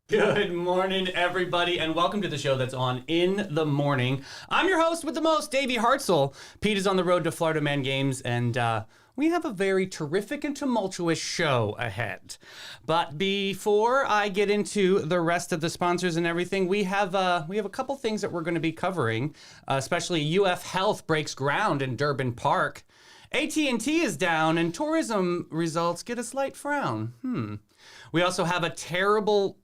Good morning, everybody, and welcome to the show that's on in the morning. I'm your host with the most, Davey Hartzell. Pete is on the road to Florida Man Games, and we have a very terrific and tumultuous show ahead. But before I get into the rest of the sponsors and everything, we have a couple things that we're going to be covering, especially UF Health breaks ground in Durbin Park. AT&T is down, and tourism results get a slight frown. We also have a terrible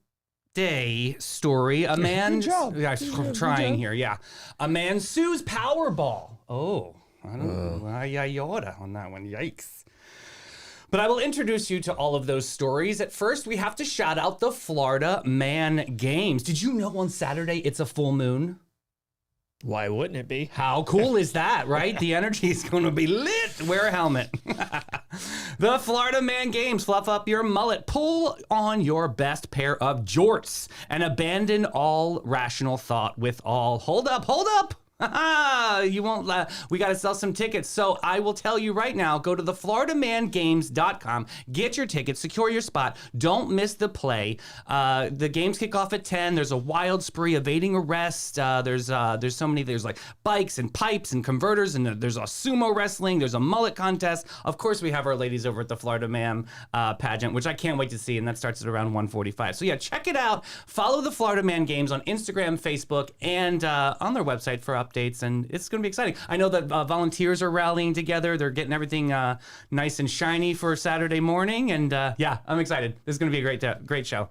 day story. A man, trying here, yeah. A man sues Powerball. Oh, I don't know. I oughta on that one. Yikes. But I will introduce you to all of those stories. At first, we have to shout out the Florida Man Games. Did you know on Saturday it's a full moon? Why wouldn't it be? How cool is that, right? The energy is going to be lit. Wear a helmet. The Florida Man Games. Fluff up your mullet. Pull on your best pair of jorts and abandon all rational thought with all. Hold up. You won't we got to sell some tickets. So I will tell you right now, go to the FloridaManGames.com, get your tickets, secure your spot. Don't miss the play. The games kick off at 10. There's a wild spree, evading arrest. There's so many, there's like bikes and pipes and converters, and there's a sumo wrestling. There's a mullet contest. Of course, we have our ladies over at the Florida Man pageant, which I can't wait to see. And that starts at around 1:45. So yeah, check it out. Follow the Florida Man Games on Instagram, Facebook, and on their website for updates, and it's going to be exciting. I know that volunteers are rallying together. They're getting everything nice and shiny for Saturday morning, and yeah, I'm excited. This is going to be a great show.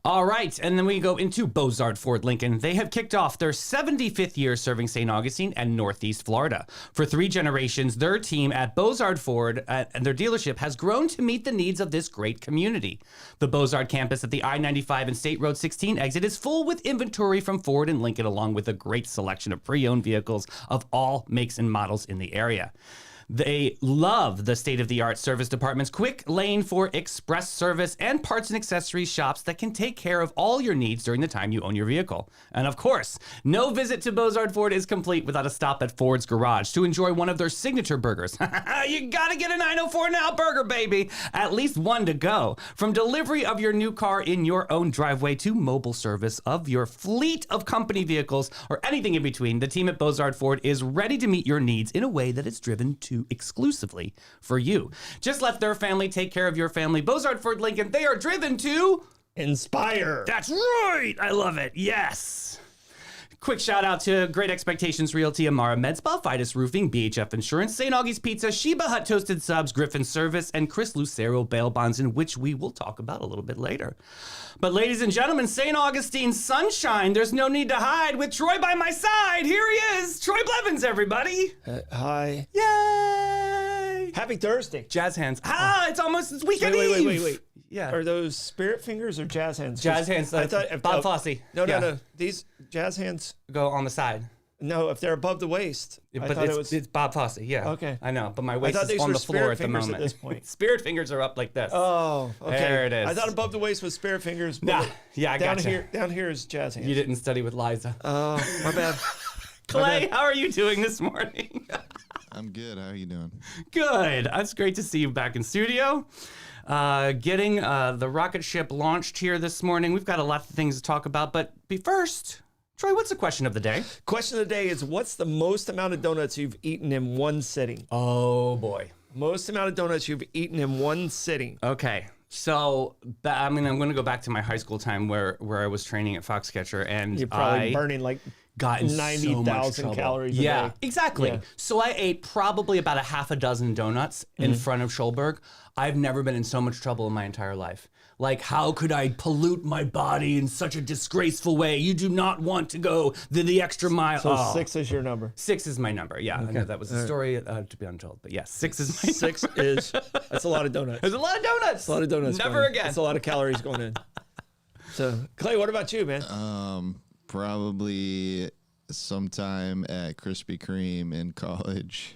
All right, and then we go into Bozard Ford Lincoln. They have kicked off their 75th year serving St. Augustine and Northeast Florida. For 3 generations, their team at Bozard Ford and their dealership has grown to meet the needs of this great community. The Bozard campus at the I-95 and State Road 16 exit is full with inventory from Ford and Lincoln, along with a great selection of pre-owned vehicles of all makes and models in the area. They love the state-of-the-art service department's quick lane for express service and parts and accessories shops that can take care of all your needs during the time you own your vehicle. And of course, no visit to Bozard Ford is complete without a stop at Ford's Garage to enjoy one of their signature burgers. You gotta get a 904 now burger, baby. At least one to go. From delivery of your new car in your own driveway to mobile service of your fleet of company vehicles or anything in between, the team at Bozard Ford is ready to meet your needs in a way that is driven to exclusively for you. Just let their family take care of your family. Bozard Ford Lincoln, they are driven to inspire. That's right. I love it. Yes. Quick shout out to Great Expectations Realty, Amara Med Spa, Fidus Roofing, BHF Insurance, St. Augie's Pizza, Sheba Hut Toasted Subs, Griffin Service, and Chris Lucero Bail Bonds, in which we will talk about a little bit later. But ladies and gentlemen, St. Augustine sunshine, there's no need to hide. With Troy by my side, here he is, Troy Blevins, everybody. Hi. Yay! Happy Thursday. Jazz hands. It's weekend Eve. Wait. Yeah. Are those spirit fingers or jazz hands? Jazz hands. I thought Bob Fosse. No. These jazz hands go on the side. No, if they're above the waist. But it's Bob Fosse, yeah. Okay. I know, but my waist is on the floor at the moment. At this point. Spirit fingers are up like this. Oh, okay. There it is. I thought above the waist was spirit fingers. Nah, yeah, I gotcha. Down here is jazz hands. You didn't study with Liza. Oh, my bad. Clay, how are you doing this morning? I'm good. How are you doing? Good. It's great to see you back in studio. Getting the rocket ship launched here this morning. We've got a lot of things to talk about, but first, Troy, what's the question of the day? Question of the day is, what's the most amount of donuts you've eaten in one sitting? Oh, boy. Most amount of donuts you've eaten in one sitting. Okay. So, I'm going to go back to my high school time where I was training at Foxcatcher, and you're probably burning like got 90,000 calories a day. Exactly. Yeah. So I ate probably about a half a dozen donuts in front of Schulberg. I've never been in so much trouble in my entire life. Like, how could I pollute my body in such a disgraceful way? You do not want to go the extra mile. So 6 is your number. 6 is my number. Yeah, okay. I know that was a story to be untold, but yes, 6 is my number. 6 is, that's a lot of donuts. There's a lot of donuts. It's a lot of donuts. Never again. It's a lot of calories going in. So, Clay, what about you, man? Probably sometime at Krispy Kreme in college,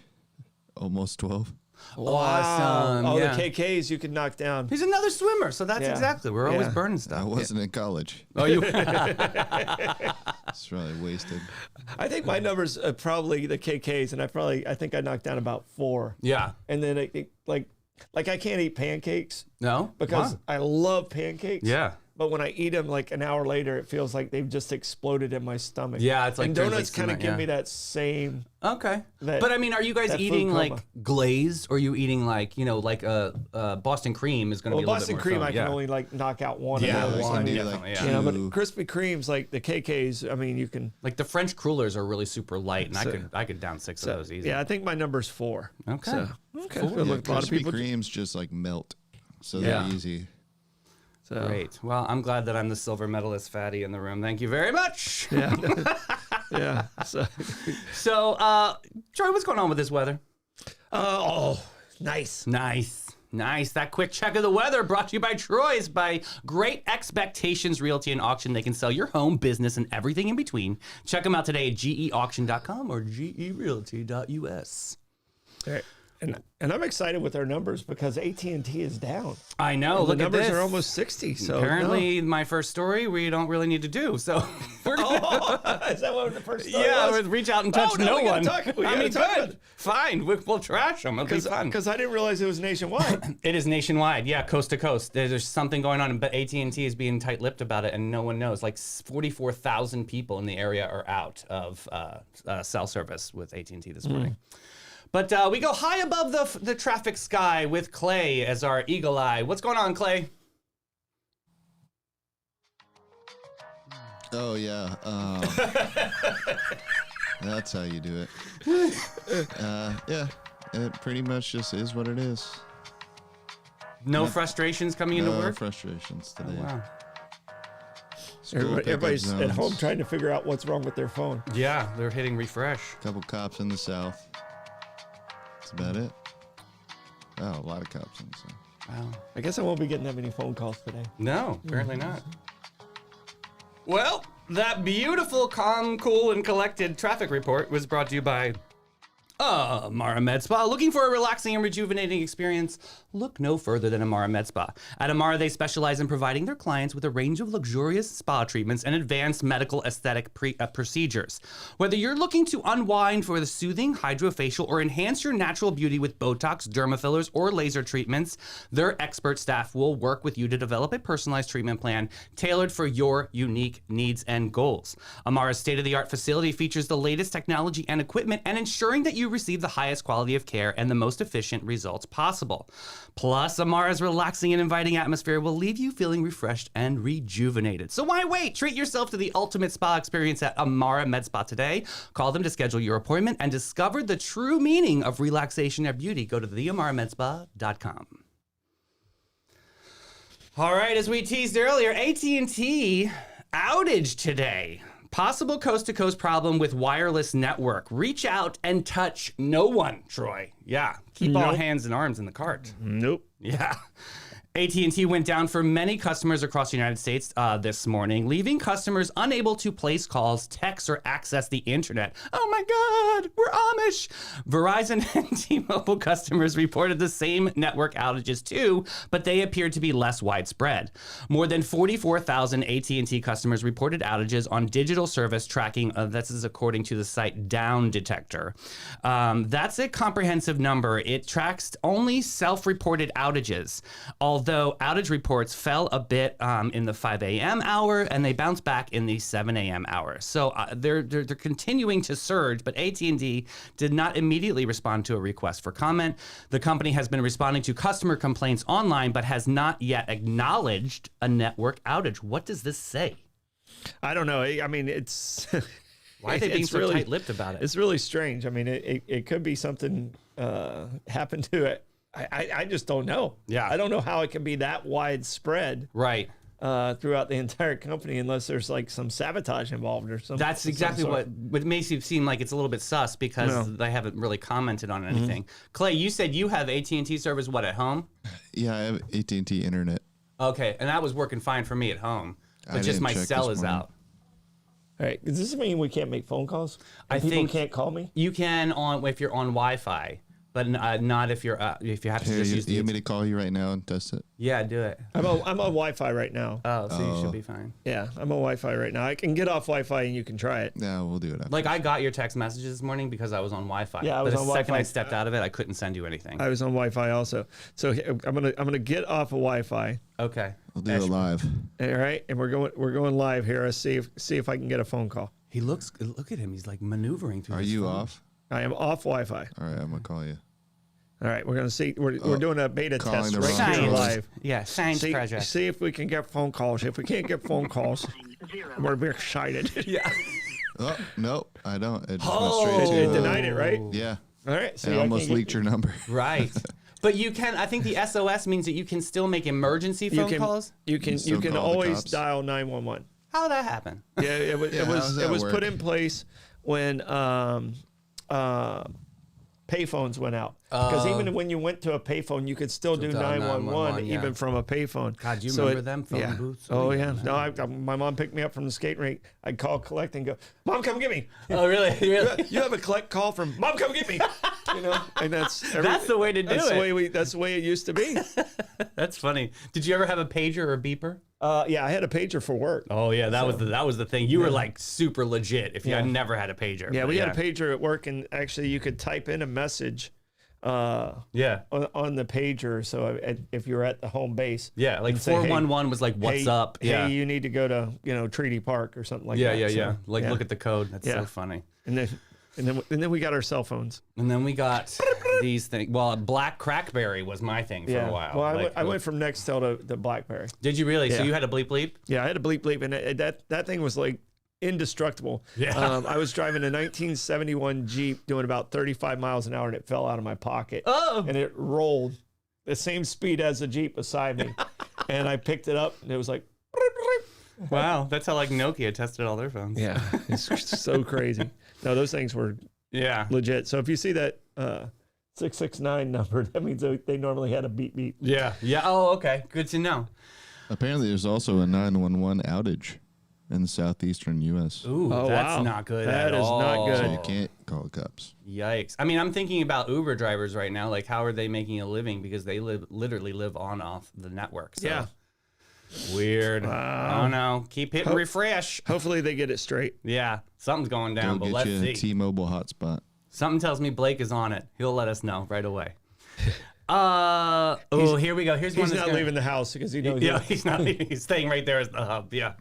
almost 12. Awesome. Oh, yeah. the KKs you could knock down. He's another swimmer, so that's exactly. We're always burning stuff. I wasn't in college. Oh, you? It's really wasted. I think my numbers are probably the KKs, and I think I knocked down about 4. Yeah. And then like I can't eat pancakes. No? Because I love pancakes. Yeah. but when I eat them like an hour later, it feels like they've just exploded in my stomach. Yeah, it's like and there's, donuts like, kind of cement, give yeah. me that same. Okay. That- but I mean, are you guys that eating food like coma. glazed, or are you eating like, like a Boston cream is going to Well, be a little Boston bit more cream, filling, I can only like knock out one. Yeah, of those. one, I mean, definitely, yeah. you know, but two. Krispy Kremes, like the KKs, I mean, you can. Like the French crullers are really super light, and So- I could down 6 of those easy. Yeah, I think my number's 4. Okay. So, okay. Cool. Feel like a lot of Krispy people. Kremes just like melt, so Yeah. they're easy. So, Great. Well, I'm glad that I'm the silver medalist fatty in the room. Thank you very much. Yeah. Yeah. So, So, Troy, what's going on with this weather? oh, nice. Nice. That quick check of the weather brought to you by Troy's by Great Expectations Realty and Auction. They can sell your home, business, and everything in between. Check them out today at geauction.com or gerealty.us. All right. And I'm excited with our numbers because AT&T is down. I know. The Look at numbers this. are almost 60. So Apparently, my first story we don't really need to do. So we're gonna, Oh, is that what the first story yeah, was? we'll reach out and touch Oh, no, no we gotta one. talk- we I gotta mean, talk good. about it. Fine. We'll trash them. It'll be fun. Because I didn't realize it was nationwide. It is nationwide, yeah, coast to coast. There's something going on, but AT&T is being tight-lipped about it, and no one knows. Like 44,000 people in the area are out of cell service with AT&T this morning. But we go high above the traffic sky with Clay as our eagle eye. What's going on, Clay? Oh yeah, that's how you do it. Yeah, it pretty much just is what it is. No frustrations coming into No work? frustrations today. Wow. School pickup Everybody's at home zones. trying to figure out what's wrong with their phone. Yeah, they're hitting refresh. Couple cops in the south. That's about it. Oh, a lot of cops in the south. Wow. I guess I won't be getting that many phone calls today. No, apparently not. Well, that beautiful, calm, cool, and collected traffic report was brought to you by Amara Med Spa. Looking for a relaxing and rejuvenating experience? Look no further than Amara Med Spa. At Amara, they specialize in providing their clients with a range of luxurious spa treatments and advanced medical aesthetic procedures. Whether you're looking to unwind for the soothing hydrofacial or enhance your natural beauty with Botox, derma fillers, or laser treatments, their expert staff will work with you to develop a personalized treatment plan tailored for your unique needs and goals. Amara's state-of-the-art facility features the latest technology and equipment and ensuring that you receive the highest quality of care and the most efficient results possible. Plus, Amara's relaxing and inviting atmosphere will leave you feeling refreshed and rejuvenated. So why wait? Treat yourself to the ultimate spa experience at Amara Med Spa today. Call them to schedule your appointment and discover the true meaning of relaxation and beauty. Go to theamaramedspa.com. All right, as we teased earlier, AT&T outage today. Possible coast-to-coast problem with wireless network. Reach out and touch no one, Troy. Yeah, keep all Nope. hands and arms in the cart. Nope. Yeah. AT&T went down for many customers across the United States this morning, leaving customers unable to place calls, text, or access the internet. Oh my God, we're Amish. Verizon and T-Mobile customers reported the same network outages too, but they appeared to be less widespread. More than 44,000 AT&T customers reported outages on digital service tracking. This is according to the site Down Detector. That's a comprehensive number. It tracks only self-reported outages. Although outage reports fell a bit in the 5 a.m. hour, and they bounced back in the 7 a.m. hour. So they're continuing to surge, but AT&T did not immediately respond to a request for comment. The company has been responding to customer complaints online, but has not yet acknowledged a network outage. What does this say? I don't know. I mean, it's. Why are they being it's so really, tight-lipped about it? It's really strange. I mean, it could be something happened to it. I just don't know. Yeah. I don't know how it can be that widespread Right. throughout the entire company unless there's like some sabotage involved or something. That's exactly what makes it seem like it's a little bit sus because they haven't really commented on anything. Clay, you said you have AT&T service, what, at home? Yeah, I have AT&T internet. Okay, and that was working fine for me at home, but I just didn't my check cell this is morning. out. All right. Does this mean we can't make phone calls? I People think can't call me? You can if you're on Wi-Fi. but not if you have to Here, just you use need me the. to call you right now and test it? Yeah, do it. I'm on Wi-Fi right now. Oh, so you should be fine. Yeah, I'm on Wi-Fi right now. I can get off Wi-Fi and you can try it. Yeah, we'll do it after. Like I got your text messages this morning because I was on Wi-Fi. Yeah, I was but on the second Wi-Fi. I stepped out of it, I couldn't send you anything. I was on Wi-Fi also. So I'm gonna get off of Wi-Fi. Okay. We'll do it live. All right, and we're going live here. Let's see if I can get a phone call. He looks. Look at him. He's like maneuvering through. Are his you phone. off? I am off Wi-Fi. All right, I'm gonna call you. All right, we're gonna see. We're doing a beta calling test the right wrong here number. live. Yeah, science project. See if we can get phone calls. If we can't get phone calls, we're excited. Yeah. Oh, nope, I don't. It just Oh. went straight It to denied it, right? Yeah. All right. So I almost leaked your number. Right. But you can. I think the SOS means that you can still make emergency phone calls. You can still call the always cops. dial 911. How did that happen? Yeah, it was Yeah, how does that put work? in place when payphones went out. Because even when you went to a payphone, you could still do dial 911 911, yeah. even from a payphone. God, you So remember them phone yeah. booths? Oh yeah. man. No, my mom picked me up from the skate rink. I'd call collect and go, "Mom, come get me." Oh, really? Really? You have a collect call from Mom, come get me. You know, and that's the way to do that's it. The way that's the way it used to be. That's funny. Did you ever have a pager or a beeper? Yeah, I had a pager for work. Oh yeah, that was the thing. You were like super legit. If you Yeah. had never had a pager. Yeah, but we had a pager at work, and actually you could type in a message Yeah. on the pager. So if you're at the home base, Yeah, like and say, hey, 411 was like, "What's hey, up?" Yeah. Hey, you need to go to Treaty Park or something like yeah, that. yeah, So, yeah. Like yeah. look at the code. That's Yeah. so funny. And then we got our cell phones. And then we got these things. Well, Black Crackberry was my thing for a while. Well, Like, I went from Nextel to BlackBerry. Did you really? So Yeah. you had a bleep bleep? Yeah, I had a bleep bleep, and that thing was like indestructible. Yeah. I was driving a 1971 Jeep doing about 35 miles an hour, and it fell out of my pocket. Oh. And it rolled the same speed as the Jeep beside me. And I picked it up, and it was like, Wow, that's how like Nokia tested all their phones. yeah, it's so crazy. No, those things were Yeah. legit. So if you see that 669 number, that means they normally had a beep beep. Yeah. Yeah. Oh, okay. Good to know. Apparently, there's also a 911 outage in the southeastern U.S. Ooh, Oh, that's wow. not good That at is not all. good. So you can't call the cops. Yikes. I mean, I'm thinking about Uber drivers right now. Like, how are they making a living? Because they literally live on off the network. So. Yeah. Weird. Wow. Oh, no. Keep hitting refresh. Hopefully they get it straight. Yeah. Something's going down, Go but get let's you a see. T-Mobile hotspot. Something tells me Blake is on it. He'll let us know right away. Here we go. Here's one He's that's not gonna- leaving the house because he knows. Yeah, he's not. He's staying right there as the hub. Yeah.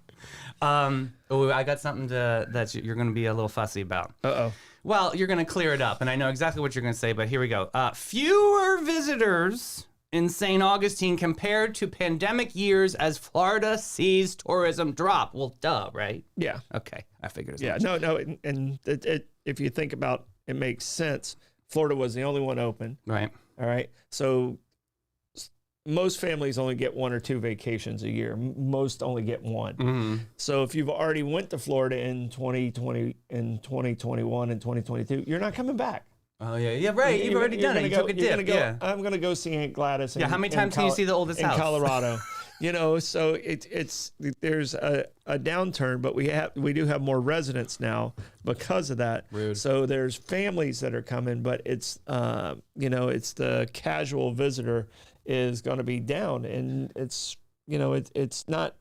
I got something that you're going to be a little fussy about. Uh-oh. Well, you're going to clear it up, and I know exactly what you're going to say, but here we go. Fewer visitors in St. Augustine compared to pandemic years as Florida sees tourism drop. Well, duh, right? Yeah. Okay, I figured as Yeah. much. No. And if you think about it, makes sense. Florida was the only one open. Right. All right. So most families only get 1 or 2 vacations a year. Most only get one. Mm-hmm. So if you've already went to Florida in 2020, in 2021 and 2022, you're not coming back. Oh, yeah, right. You've already done it. You took a you're gonna dip. go, Yeah. I'm going to go see Aunt Gladys. Yeah, how many times can you see the oldest in house? Colorado? So there's a downturn, but we do have more residents now because of that. Rude. So there's families that are coming, but it's it's the casual visitor is going to be down, and it's not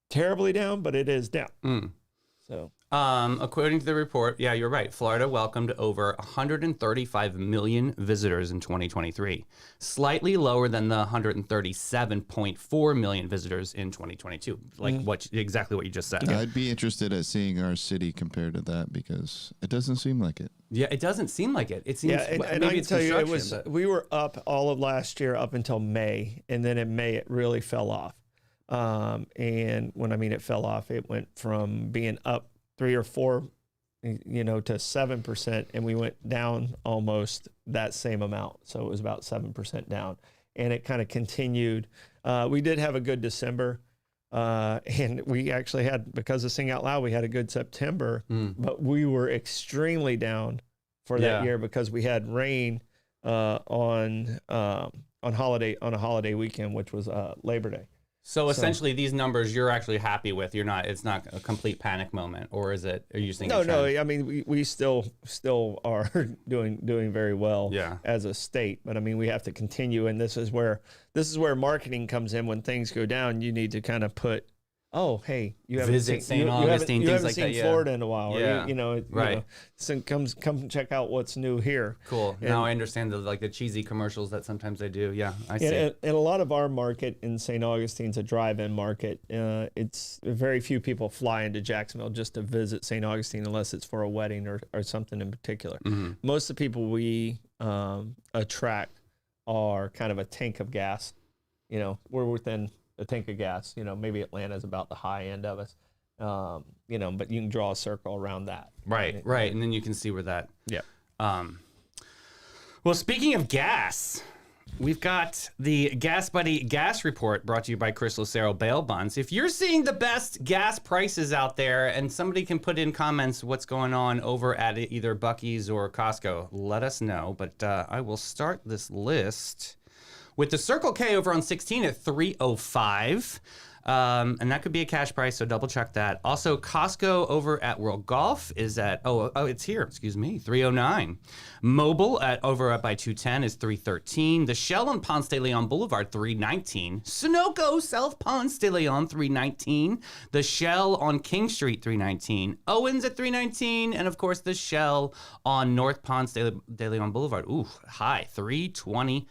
terribly down, but it is down. Mm. So According to the report, yeah, you're right. Florida welcomed over 135 million visitors in 2023, slightly lower than the 137.4 million visitors in 2022. Like exactly what you just said. I'd be interested at seeing our city compared to that because it doesn't seem like it. Yeah, it doesn't seem like it. It seems. yeah, and maybe I can it's tell you, construction, but- we were up all of last year up until May, and then in May it really fell off. And when I mean it fell off, it went from being up 3 or 4, to 7%, and we went down almost that same amount. So it was about 7% down, and it kind of continued. We did have a good December, and we actually had, because of Sing Out Loud, we had a good September, but we were extremely down for that year because we had rain on a holiday weekend, which was Labor Day. So essentially, these numbers you're actually happy with. It's not a complete panic moment, or is it? Are you thinking? No. I mean, we still are doing very well as a state, but I mean, we have to continue, and this is where marketing comes in. When things go down, you need to kind of put, oh, hey, you haven't visit St. Augustine, you things haven't like seen that. Florida in a while, Yeah. or so come check out what's new here. Cool. And, now I understand the cheesy commercials that sometimes they do. Yeah, I see. And a lot of our market in St. Augustine's a drive-in market. It's very few people fly into Jacksonville just to visit St. Augustine unless it's for a wedding or something in particular. Mm-hmm. Most of the people we attract are kind of a tank of gas. We're within a tank of gas. Maybe Atlanta's about the high end of us. But you can draw a circle around that. Right. And then you can see where that. Yeah. Well, speaking of gas, we've got the Gas Buddy Gas Report brought to you by Chris Lucero Bail Bonds. If you're seeing the best gas prices out there, and somebody can put in comments what's going on over at either Buc-ee's or Costco, let us know. But I will start this list with the Circle K over on 16 at $3.05. And that could be a cash price, so double check that. Also, Costco over at World Golf is at, it's here, $3.09. Mobile over by 210 is $3.13. The Shell on Ponce de Leon Boulevard, $3.19. Sunoco South Ponce de Leon, $3.19. The Shell on King Street, $3.19. Owens at $3.19. And of course, the Shell on North Ponce de Leon Boulevard, high, $3.25.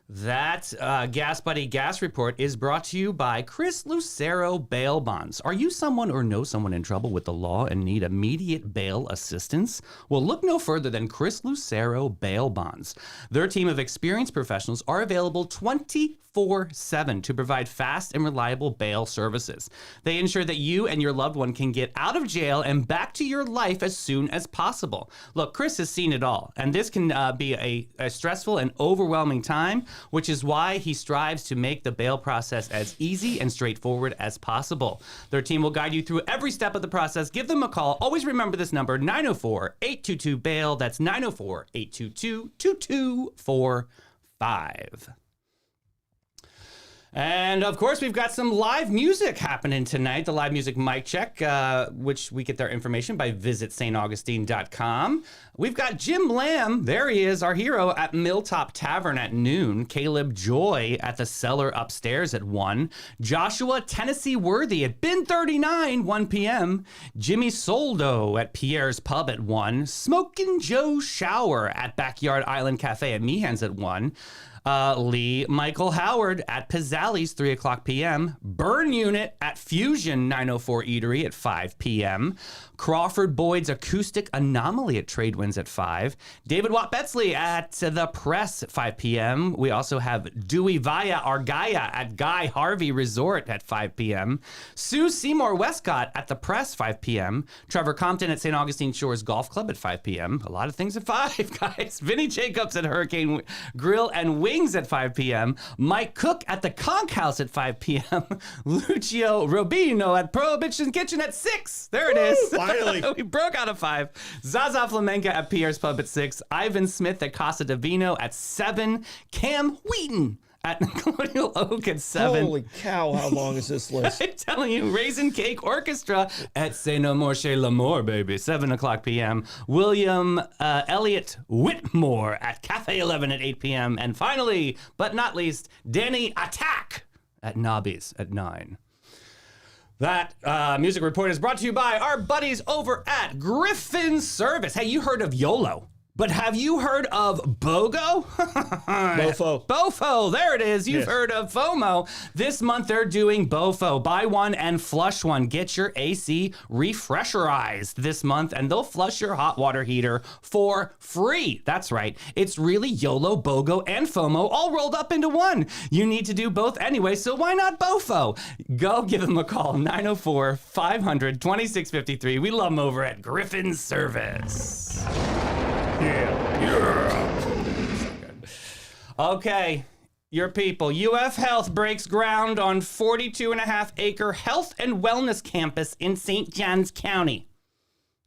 That Gas Buddy Gas Report is brought to you by Chris Lucero Bail Bonds. Are you someone or know someone in trouble with the law and need immediate bail assistance? Well, look no further than Chris Lucero Bail Bonds. Their team of experienced professionals are available 24/7 to provide fast and reliable bail services. They ensure that you and your loved one can get out of jail and back to your life as soon as possible. Look, Chris has seen it all, and this can be a stressful and overwhelming time, which is why he strives to make the bail process as easy and straightforward as possible. Their team will guide you through every step of the process. Give them a call. Always remember this number, 904-822-BAIL. That's 904-822-2245. And of course, we've got some live music happening tonight. The live music mic check, which we get their information by visitstaugustine.com. We've got Jim Lamb, there he is, our hero, at Milltop Tavern at noon. Caleb Joy at the Cellar upstairs at 1. Joshua Tennessee Worthy at Bin 39, 1 p.m. Jimmy Soldo at Pierre's Pub at 1. Smokin' Joe Shower at Backyard Island Cafe at Meehan's at 1. Lee Michael Howard at Pizzali's, 3 o'clock p.m. Burn Unit at Fusion 904 Eatery at 5 p.m. Crawford Boyd's Acoustic Anomaly at Tradewinds at 5. David Watt Betsley at The Press at 5 p.m. We also have Dewey Vaya Argaya at Guy Harvey Resort at 5 p.m. Sue Seymour Westcott at The Press, 5 p.m. Trevor Compton at St. Augustine Shores Golf Club at 5 p.m. A lot of things at 5, guys. Vinny Jacobs at Hurricane Grill and Wings at 5 p.m. Mike Cook at the Conch House at 5 p.m. Lucio Robino at Prohibition Kitchen at 6. There it is. Finally. We broke out of 5. Zaza Flamenca at Pierre's Pub at 6. Ivan Smith at Casa Divino at 7. Cam Wheaton at Colonial Oak at 7. Holy cow, how long is this list? I'm telling you, Raisin Cake Orchestra at Say No More Chez L'Amour, baby, 7 o'clock p.m. William Elliott Whitmore at Cafe 11 at 8 p.m. And finally, but not least, Danny Attack at Nobby's at 9. That music report is brought to you by our buddies over at Griffin Service. Hey, you heard of YOLO, but have you heard of BOGO? Bofo. BOFO, there it is. You've Yes. heard of FOMO. This month they're doing BOFO. Buy one and flush one. Get your AC refresherized this month and they'll flush your hot water heater for free. That's right. It's really YOLO, BOGO, and FOMO all rolled up into one. You need to do both anyway, so why not BOFO? Go give them a call, 904-500-2653. We love them over at Griffin Service. Okay, your people. UF Health breaks ground on 42.5-acre health and wellness campus in St. Johns County.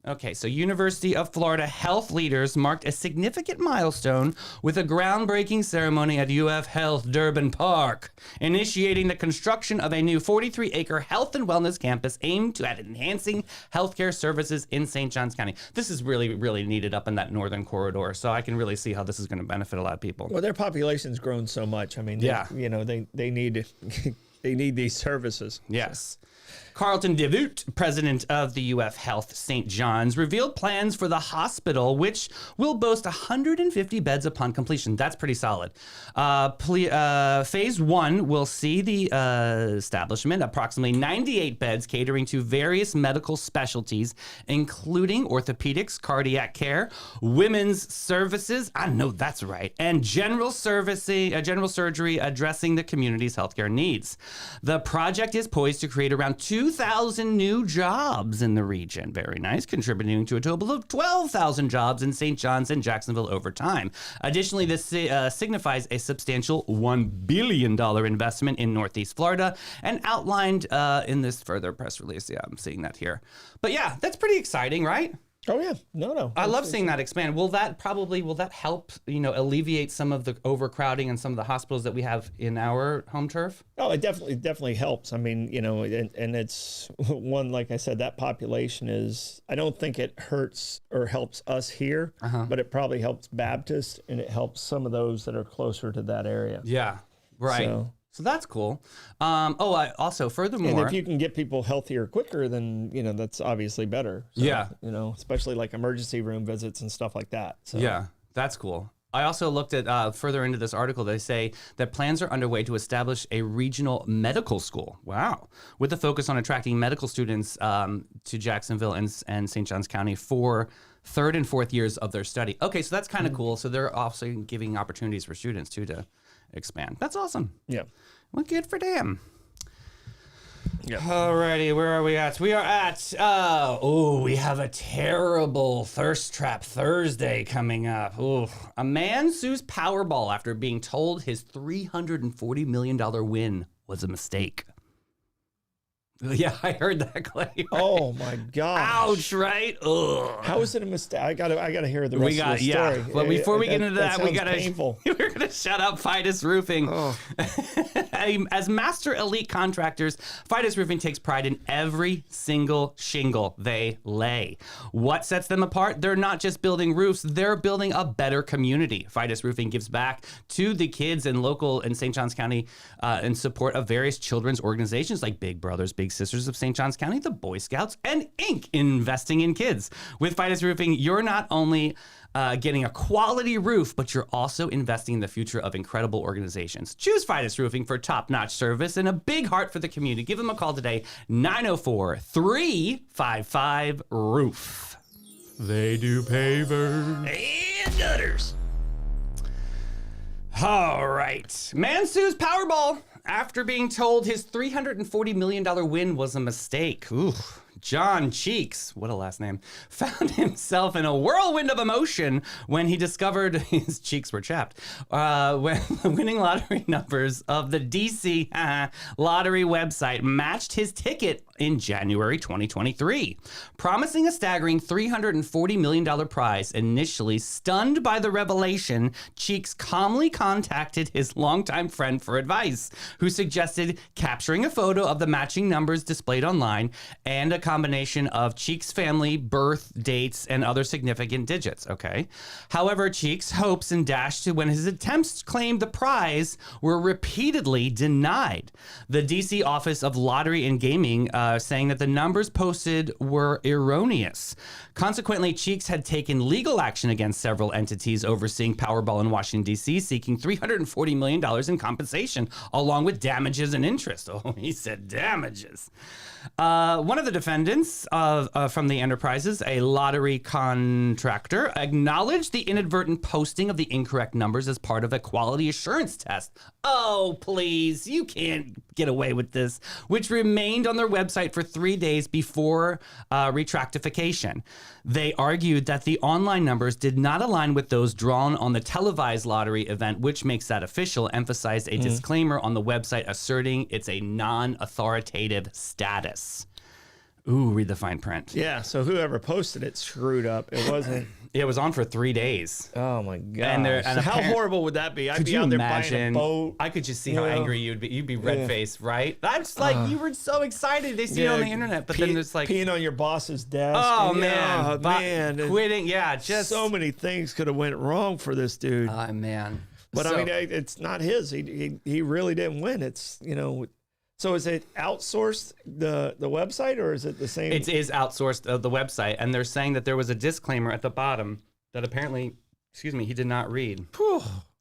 Okay, so University of Florida health leaders marked a significant milestone with a groundbreaking ceremony at UF Health Durbin Park, initiating the construction of a new 43-acre health and wellness campus aimed at enhancing healthcare services in St. Johns County. This is really, really needed up in that northern corridor, so I can really see how this is going to benefit a lot of people. Well, their population's grown so much. I mean, they need they need these services. Yes. Carlton DeVoot, president of the UF Health St. John's, revealed plans for the hospital, which will boast 150 beds upon completion. That's pretty solid. Phase 1 will see the establishment approximately 98 beds catering to various medical specialties, including orthopedics, cardiac care, women's services, I know that's right, and general surgery addressing the community's healthcare needs. The project is poised to create around 2,000 new jobs in the region. Very nice, contributing to a total of 12,000 jobs in St. John's and Jacksonville over time. Additionally, this signifies a substantial $1 billion investment in Northeast Florida and outlined in this further press release. Yeah, I'm seeing that here. But yeah, that's pretty exciting, right? Oh yeah, no. I love seeing that expand. Will that help, alleviate some of the overcrowding and some of the hospitals that we have in our home turf? Oh, it definitely helps. I mean, and it's one, like I said, that population is, I don't think it hurts or helps us here, but it probably helps Baptist and it helps some of those that are closer to that area. Yeah, right. So that's cool. Also, furthermore, and if you can get people healthier quicker, then that's obviously better. So, yeah. Especially like emergency room visits and stuff like that. So. Yeah, that's cool. I also looked at further into this article. They say that plans are underway to establish a regional medical school. Wow, with a focus on attracting medical students to Jacksonville and St. Johns County for third and fourth years of their study. Okay, so that's kind of cool. So they're also giving opportunities for students too to expand. That's awesome. Yeah. Well, good for them. Yep. Alrighty, where are we at? We are at, we have a terrible thirst trap Thursday coming up. Ooh. A man sues Powerball after being told his $340 million win was a mistake. Yeah, I heard that, Clay. Right? Oh my gosh! Ouch! Right? Ugh. How is it a mistake? I gotta hear the rest of the story. Yeah. But before we get into that, we gotta. Painful. We're gonna shout out Fidus Roofing. Oh. As master elite contractors, Fidus Roofing takes pride in every single shingle they lay. What sets them apart? They're not just building roofs; they're building a better community. Fidus Roofing gives back to the kids in St. Johns County in support of various children's organizations like Big Brothers Big Sisters of St. Johns County, the Boy Scouts, and Inc. investing in kids. With Fidus Roofing, you're not only getting a quality roof, but you're also investing in the future of incredible organizations. Choose Fidus Roofing for top-notch service and a big heart for the community. Give them a call today, 904-355-ROOF. They do pavers and gutters. All right. Man sues Powerball after being told his $340 million win was a mistake. Ooh. John Cheeks, what a last name, found himself in a whirlwind of emotion when he discovered his cheeks were chapped. When the winning lottery numbers of the DC lottery website matched his ticket in January 2023, promising a staggering $340 million prize. Initially stunned by the revelation, Cheeks calmly contacted his longtime friend for advice, who suggested capturing a photo of the matching numbers displayed online and a combination of Cheeks' family, birth dates, and other significant digits. Okay. However, Cheeks' hopes and dashed when his attempts to claim the prize were repeatedly denied. The DC Office of Lottery and Gaming saying that the numbers posted were erroneous. Consequently, Cheeks had taken legal action against several entities overseeing Powerball in Washington, D.C., seeking $340 million in compensation, along with damages and interest. Oh, he said damages. One of the defendants from the enterprises, a lottery contractor, acknowledged the inadvertent posting of the incorrect numbers as part of a quality assurance test. Oh, please, you can't get away with this, which remained on their website for 3 days before retractification. They argued that the online numbers did not align with those drawn on the televised lottery event, which makes that official, emphasized a disclaimer on the website asserting it's a non-authoritative status. Ooh, read the fine print. Yeah, so whoever posted it screwed up. It wasn't. It was on for 3 days. Oh my god! And So how horrible would that be? I'd Could be you out there imagine? buying a boat. I could just see how angry you'd be. You'd be red faced, right? That's like you were so excited. They see it on the internet, but then it's like peeing on your boss's desk. oh and, man, quitting. Yeah, just so many things could have went wrong for this dude. man. But So- I mean, it's not his. He really didn't win. It's So is it outsourced the website, or is it the same? It is outsourced the website, and they're saying that there was a disclaimer at the bottom that apparently, he did not read.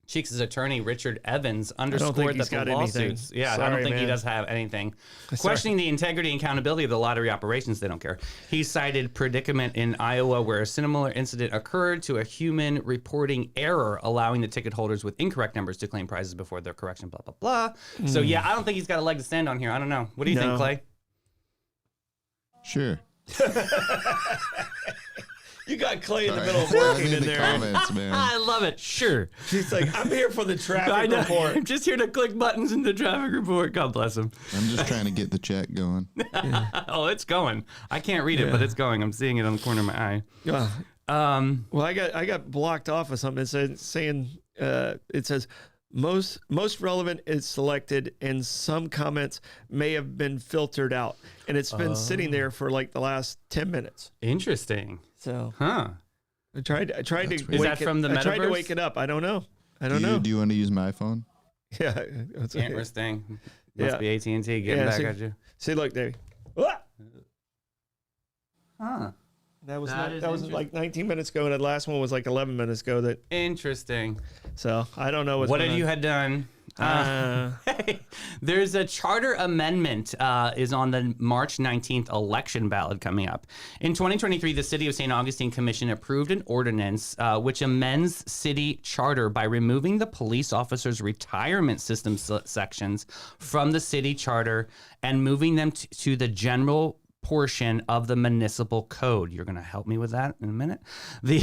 Cheeks' attorney, Richard Evans, underscored that the lawsuits. Yeah, I don't think he does have anything. Questioning the integrity and accountability of the lottery operations, they don't care. He cited predicament in Iowa where a similar incident occurred to a human reporting error, allowing the ticket holders with incorrect numbers to claim prizes before their correction, blah, blah, blah. So, yeah, I don't think he's got a leg to stand on here. I don't know. What do you think, Clay? Sure. You got Clay in the middle of Sorry, working I'm in the there. comments, man. I love it. Sure. He's like, I'm here for the I traffic know. report. I'm just here to click buttons in the traffic report. God bless him. I'm just trying to get the check going. Oh, it's going. I can't read it, but it's going. I'm seeing it on the corner of my eye. Well, I got blocked off of something. It says most relevant is selected, and some comments may have been filtered out, and it's been sitting there for like the last 10 minutes. Interesting. So, Huh. I tried to Is that from the I tried to metaverse? wake it up. I don't know. I don't know. Do you want to use my phone? Yeah, it's okay. Interesting. Must Yeah. be AT&T getting back see, at you. See, look, Davey. Ah! Huh. That was That is that was like 19 minutes ago, and the last one was like 11 minutes ago. Interesting. So I don't know What if you had done? Hey, there's a charter amendment is on the March 19th election ballot coming up. In 2023, the City of St. Augustine Commission approved an ordinance which amends city charter by removing the police officers' retirement system sections from the city charter and moving them to the general portion of the municipal code. You're going to help me with that in a minute. The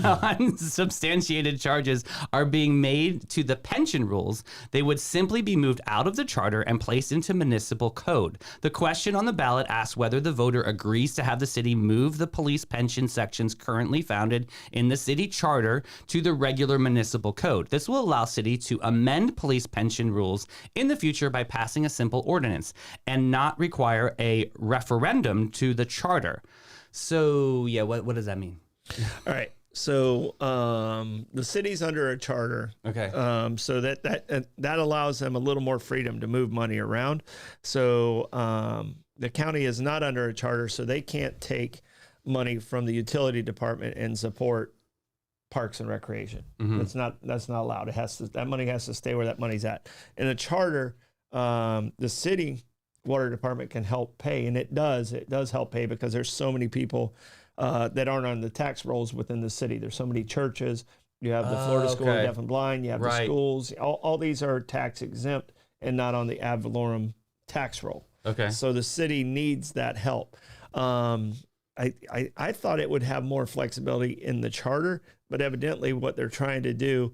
non-substantiated charges are being made to the pension rules. They would simply be moved out of the charter and placed into municipal code. The question on the ballot asks whether the voter agrees to have the city move the police pension sections currently founded in the city charter to the regular municipal code. This will allow city to amend police pension rules in the future by passing a simple ordinance and not require a referendum to the charter. So, yeah, what does that mean? All right. So the city's under a charter. Okay. So that allows them a little more freedom to move money around. So the county is not under a charter, so they can't take money from the utility department and support parks and recreation. That's not allowed. That money has to stay where that money's at. In a charter, the city water department can help pay, and it does help pay because there's so many people that aren't on the tax rolls within the city. There's so many churches. You have the Florida School of Deaf and Blind. You have the schools. All these are tax exempt and not on the ad valorem tax roll. Okay. So the city needs that help. I thought it would have more flexibility in the charter, but evidently what they're trying to do,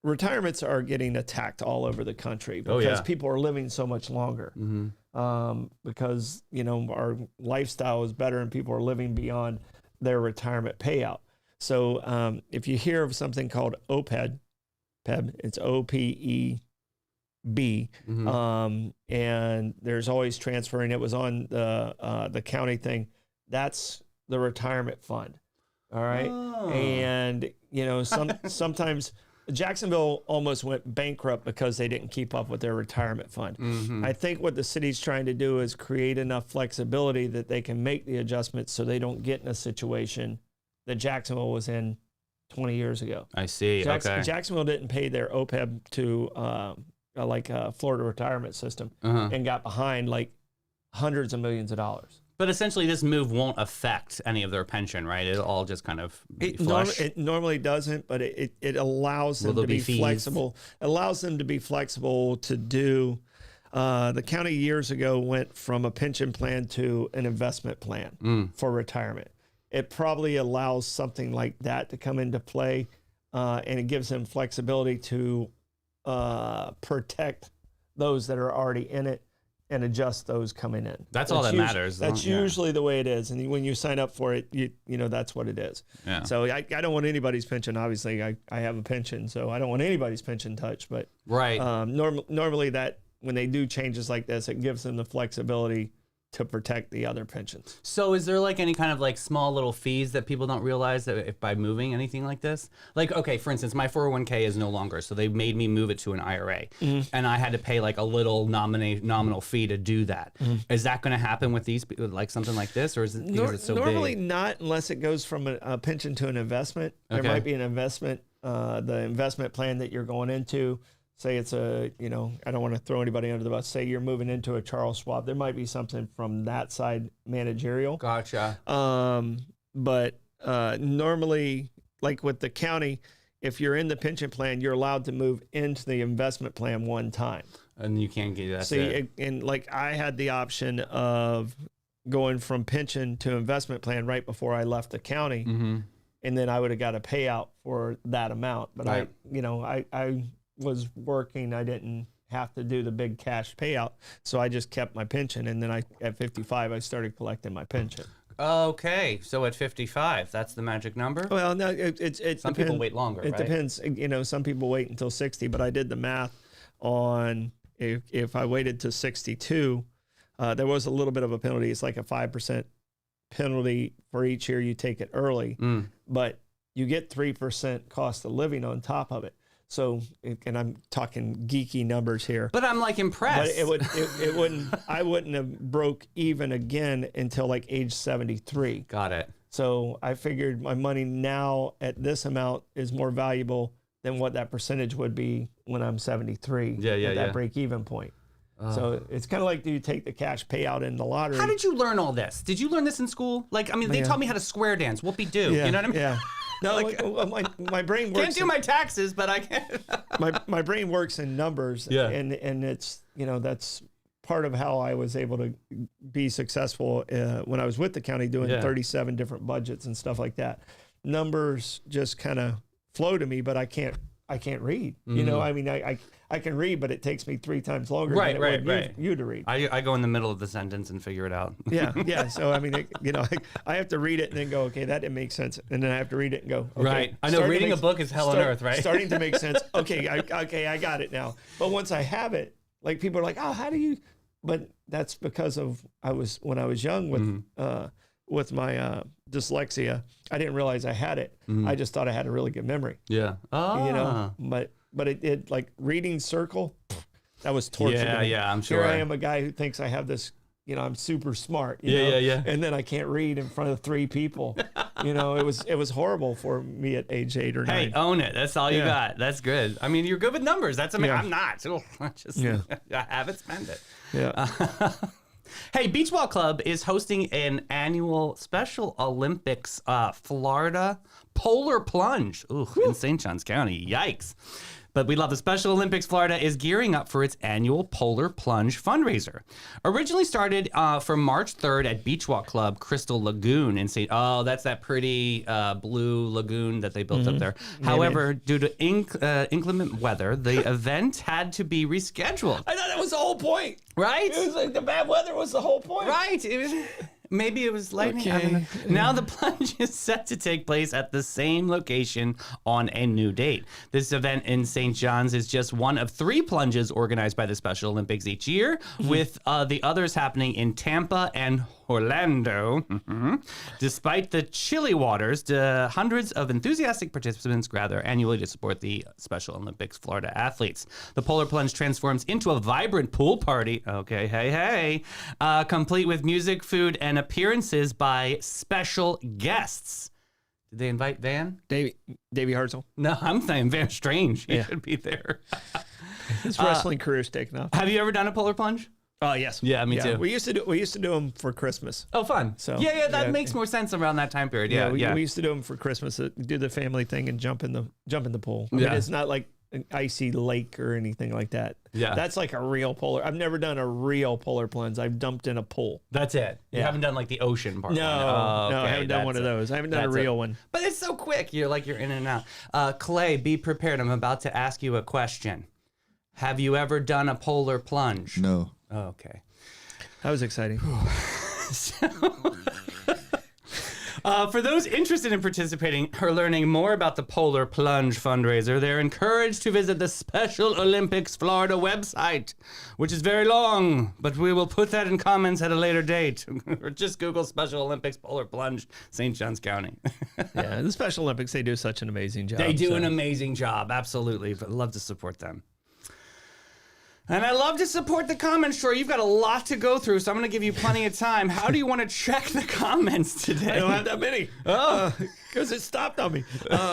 retirements are getting attacked all over the country because people are living so much longer. Because, our lifestyle is better and people are living beyond their retirement payout. So if you hear of something called OPEB, it's OPEB, and there's always transferring. It was on the county thing. That's the retirement fund. All right. Oh. And, sometimes Jacksonville almost went bankrupt because they didn't keep up with their retirement fund. I think what the city's trying to do is create enough flexibility that they can make the adjustments so they don't get in a situation that Jacksonville was in 20 years ago. I see. Okay. Jacksonville didn't pay their OPEB to Florida retirement system and got behind like hundreds of millions of dollars. But essentially, this move won't affect any of their pension, right? It'll all just kind of be flush. It normally doesn't, but it allows them to be flexible. It allows them to be flexible to do. The county years ago went from a pension plan to an investment plan for retirement. It probably allows something like that to come into play, and it gives them flexibility to protect those that are already in it and adjust those coming in. That's all that matters. That's usually the way it is. And when you sign up for it, you know, that's what it is. Yeah. So I don't want anybody's pension. Obviously, I have a pension, so I don't want anybody's pension touched. But right. Normally that when they do changes like this, it gives them the flexibility to protect the other pensions. So is there like any kind of like small little fees that people don't realize that if by moving anything like this? Like, okay, for instance, my 401k is no longer, so they made me move it to an IRA, and I had to pay like a little nominal fee to do that. Is that going to happen with these, like something like this, or is it because it's so normally big? not, unless it goes from a pension to an investment. There might be an investment, the investment plan that you're going into. Say it's I don't want to throw anybody under the bus. Say you're moving into a Charles Schwab. There might be something from that side managerial. Gotcha. But normally, like with the county, if you're in the pension plan, you're allowed to move into the investment plan one time. And you can't get that. See, and like I had the option of going from pension to investment plan right before I left the county. And then I would have got a payout for that amount. But right. I was working, I didn't have to do the big cash payout, so I just kept my pension, and then at 55 I started collecting my pension. Okay, so at 55, that's the magic number? Well, no, it some people wait longer. It depends. Some people wait until 60, but I did the math on if I waited to 62, there was a little bit of a penalty. It's like a 5% penalty for each year you take it early, but you get 3% cost of living on top of it. So, and I'm talking geeky numbers here. But I'm like impressed. But it wouldn't, I wouldn't have broke even again until like age 73. Got it. So I figured my money now at this amount is more valuable than what that percentage would be when I'm 73. At that break even point. So it's kind of like, do you take the cash payout in the lottery? How did you learn all this? Did you learn this in school? Like, I mean, they taught me how to square dance. Whoopie-doo. You know what I mean? Yeah. No, like, my brain works. Can't do my taxes, but I can. my brain works in numbers. Yeah. And it's, that's part of how I was able to be successful when I was with the county doing 37 different budgets and stuff like that. Numbers just kind of flow to me, but I can't read. I mean, I can read, but it takes me 3 times longer than it would you to read. I go in the middle of the sentence and figure it out. Yeah. So, I mean, I have to read it and then go, okay, that didn't make sense. And then I have to read it and go, okay. Right. I know reading a book is hell on earth, right? Starting to make sense. Okay, I got it now. But once I have it, like people are like, oh, how do you? But that's because of when I was young with my dyslexia, I didn't realize I had it. I just thought I had a really good memory. Yeah. Oh. But it like reading circle, that was torture. Yeah, I'm sure. Here I am, a guy who thinks I have this, I'm super smart. Yeah. And then I can't read in front of 3 people. It was horrible for me at age 8 or 9. Hey, own it. That's all you got. That's good. I mean, you're good with numbers. That's amazing. I'm not. I haven't spent it. Yeah. Hey, Beach Ball Club is hosting an annual Special Olympics Florida Polar Plunge in St. Johns County. Yikes. But we love the Special Olympics. Florida is gearing up for its annual Polar Plunge fundraiser. Originally started from March 3rd at Beach Walk Club Crystal Lagoon in St. Oh, that's that pretty blue lagoon that they built up there. However, due to inclement weather, the event had to be rescheduled. I thought that was the whole point. Right? It was like the bad weather was the whole point. Right. Maybe it was lightning. I don't know. Now the plunge is set to take place at the same location on a new date. This event in St. John's is just one of 3 plunges organized by the Special Olympics each year, with the others happening in Tampa and Orlando. Despite the chilly waters, hundreds of enthusiastic participants gather annually to support the Special Olympics Florida athletes. The Polar Plunge transforms into a vibrant pool party. Okay, hey. Complete with music, food, and appearances by special guests. Did they invite Van? Davey Hartzell. No, I'm saying Van Strange. He should be there. His wrestling career's taken off. Have you ever done a polar plunge? Oh yes. Yeah, me too. We used to do them for Christmas. Oh, fun. So that makes more sense around that time period. We used to do them for Christmas. Do the family thing and jump in the pool. I mean, it's not like an icy lake or anything like that. Yeah, that's like a real polar. I've never done a real polar plunge. I've dumped in a pool. That's it. You haven't done like the ocean part. No, I haven't done one of those. I haven't done a real one. But it's so quick. You're in and out. Clay, be prepared. I'm about to ask you a question. Have you ever done a polar plunge? No. Okay. That was exciting. For those interested in participating or learning more about the Polar Plunge fundraiser, they're encouraged to visit the Special Olympics Florida website, which is very long, but we will put that in comments at a later date. Or just Google Special Olympics Polar Plunge, St. Johns County. Yeah, the Special Olympics, they do such an amazing job. They do an amazing job, absolutely. But love to support them. And I love to support the comments. Sure, you've got a lot to go through, so I'm going to give you plenty of time. How do you want to check the comments today? I don't have that many. Because it stopped on me.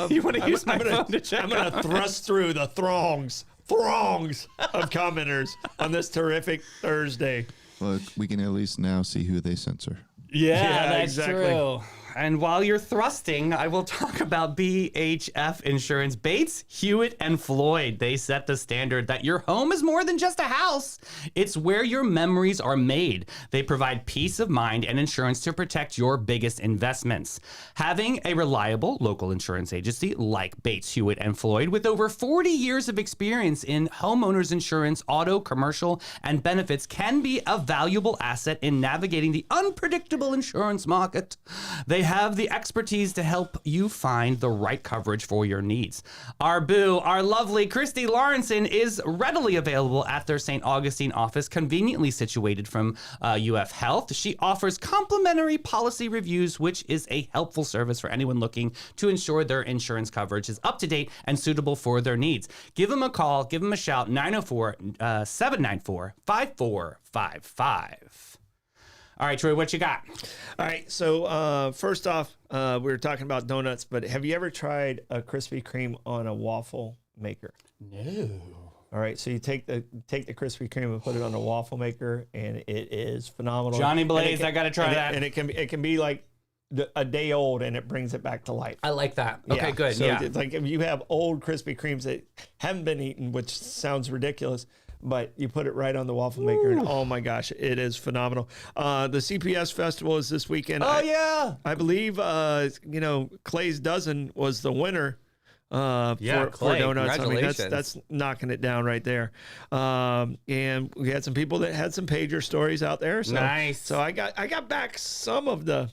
You want to use my phone to check? I'm going to thrust through the throngs of commenters on this terrific Thursday. Look, we can at least now see who they censor. Yeah, that's exactly. true. And while you're thrusting, I will talk about BHF Insurance. Bates, Hewitt, and Floyd. They set the standard that your home is more than just a house. It's where your memories are made. They provide peace of mind and insurance to protect your biggest investments. Having a reliable local insurance agency like Bates, Hewitt, and Floyd with over 40 years of experience in homeowners insurance, auto, commercial, and benefits can be a valuable asset in navigating the unpredictable insurance market. They have the expertise to help you find the right coverage for your needs. Our boo, our lovely Christy Lawrenson, is readily available at their St. Augustine office, conveniently situated from UF Health. She offers complimentary policy reviews, which is a helpful service for anyone looking to ensure their insurance coverage is up to date and suitable for their needs. Give them a call, give them a shout, 904-794-5455. All right, Troy, what you got? All right, so first off, we were talking about donuts, but have you ever tried a Krispy Kreme on a waffle maker? No. All right, so you take the Krispy Kreme and put it on a waffle maker, and it is phenomenal. Johnny Blaze, I got to try that. And it can be like a day old, and it brings it back to life. I like that. Okay, good. So yeah. it's like if you have old Krispy Kremes that haven't been eaten, which sounds ridiculous, but you put it right on the waffle maker, and oh my gosh, it is phenomenal. The CPS Festival is this weekend. Yeah. I believe, Clay's Dozen was the winner for Clay, donuts. I mean, congratulations. that's knocking it down right there. And we had some people that had some pager stories out there. So, Nice. So I got back some of the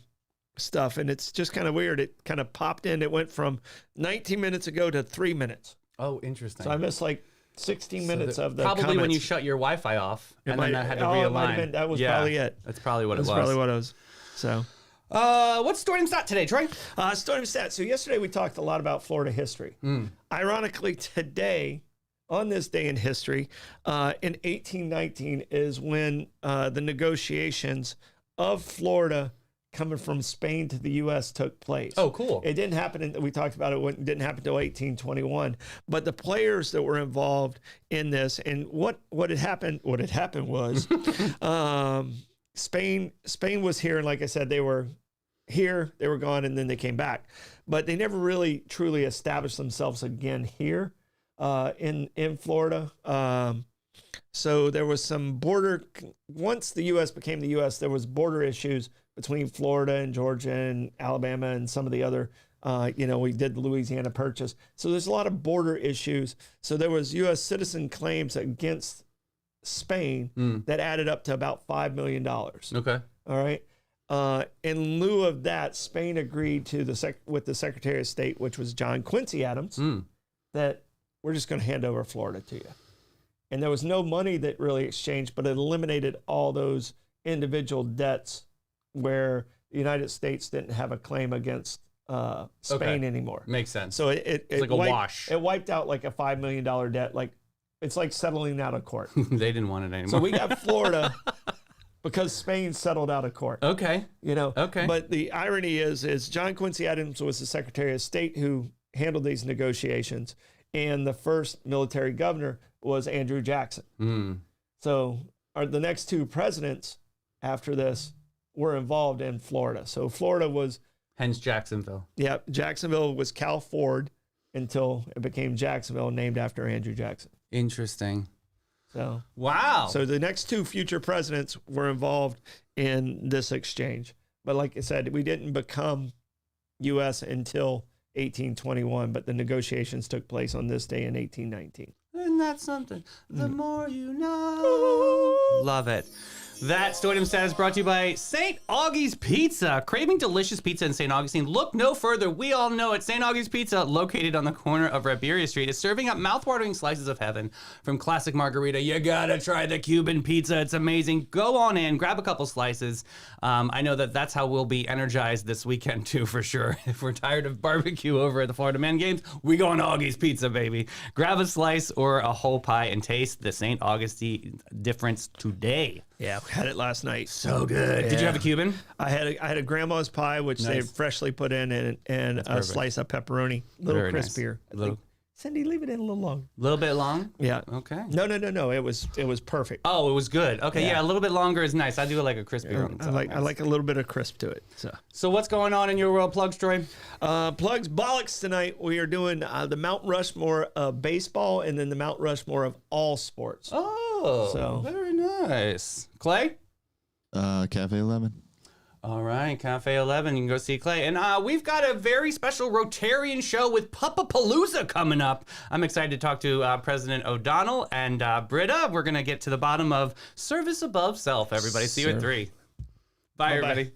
stuff, and it's just kind of weird. It kind of popped in. It went from 19 minutes ago to 3 minutes. Oh, interesting. So I missed like 16 minutes of the probably comments. when you shut your Wi-Fi off and then that had to it might have realign. been- that was probably it. That's probably what it was. That's probably what it was. So, What's STOITM stat today, Troy? STOITM stats. So yesterday we talked a lot about Florida history. Ironically, today, on this day in history, in 1819 is when the negotiations of Florida coming from Spain to the U.S. took place. Oh, cool. It didn't happen. We talked about it. It didn't happen until 1821. But the players that were involved in this, and what had happened was Spain was here, and like I said, they were here, they were gone, and then they came back. But they never really truly established themselves again here in Florida. So there was some border. Once the U.S. became the U.S., there was border issues between Florida and Georgia and Alabama and some of the other, we did the Louisiana Purchase. So there's a lot of border issues. So there was U.S. citizen claims against Spain that added up to about $5 million. Okay. All right. In lieu of that, Spain agreed to with the Secretary of State, which was John Quincy Adams, that we're just going to hand over Florida to you. And there was no money that really exchanged, but it eliminated all those individual debts where the United States didn't have a claim against Spain anymore. Makes sense. So it's like a wash. It wiped out like a $5 million debt. Like it's like settling out of court. They didn't want it anymore. So we got Florida because Spain settled out of court. Okay. Okay. But the irony is John Quincy Adams was the Secretary of State who handled these negotiations, and the first military governor was Andrew Jackson. So the next two presidents after this were involved in Florida. So Florida was... Hence Jacksonville. Yeah, Jacksonville was Cal Ford until it became Jacksonville, named after Andrew Jackson. Interesting. So wow. So the next two future presidents were involved in this exchange. But like I said, we didn't become U.S. until 1821, but the negotiations took place on this day in 1819. Isn't that something? The more you know. Love it. That STOITM status brought to you by St. Augie's Pizza. Craving delicious pizza in St. Augustine? Look no further. We all know it. St. Augie's Pizza, located on the corner of Riberia Street, is serving up mouthwatering slices of heaven. From classic margarita, you gotta try the Cuban pizza. It's amazing. Go on in, grab a couple slices. I know that's how we'll be energized this weekend too, for sure. If we're tired of barbecue over at the Florida Man Games, we go on Augie's Pizza, baby. Grab a slice or a whole pie and taste the St. Augustine difference today. Yeah, we had it last night. So good. Yeah. Did you have a Cuban? I had a grandma's pie, which they freshly put in, and a slice of pepperoni, a little Very crispier. Nice. Cindy, leave it in a little long. A little bit long? Yeah. Okay. No. It was perfect. Oh, it was good. Okay, yeah, a little bit longer is nice. I do like a crispier on the top. I like a little bit of crisp to it. So what's going on in your world, Plugs, Troy? Plugs bollocks tonight. We are doing the Mount Rushmore of baseball and then the Mount Rushmore of all sports. Oh, very nice. Clay? Cafe Lemon. All right, Cafe 11. You can go see Clay. And we've got a very special Rotarian show with Puppapalooza coming up. I'm excited to talk to President O'Donnell and Britta. We're going to get to the bottom of service above self, everybody. See you at 3. Bye, everybody.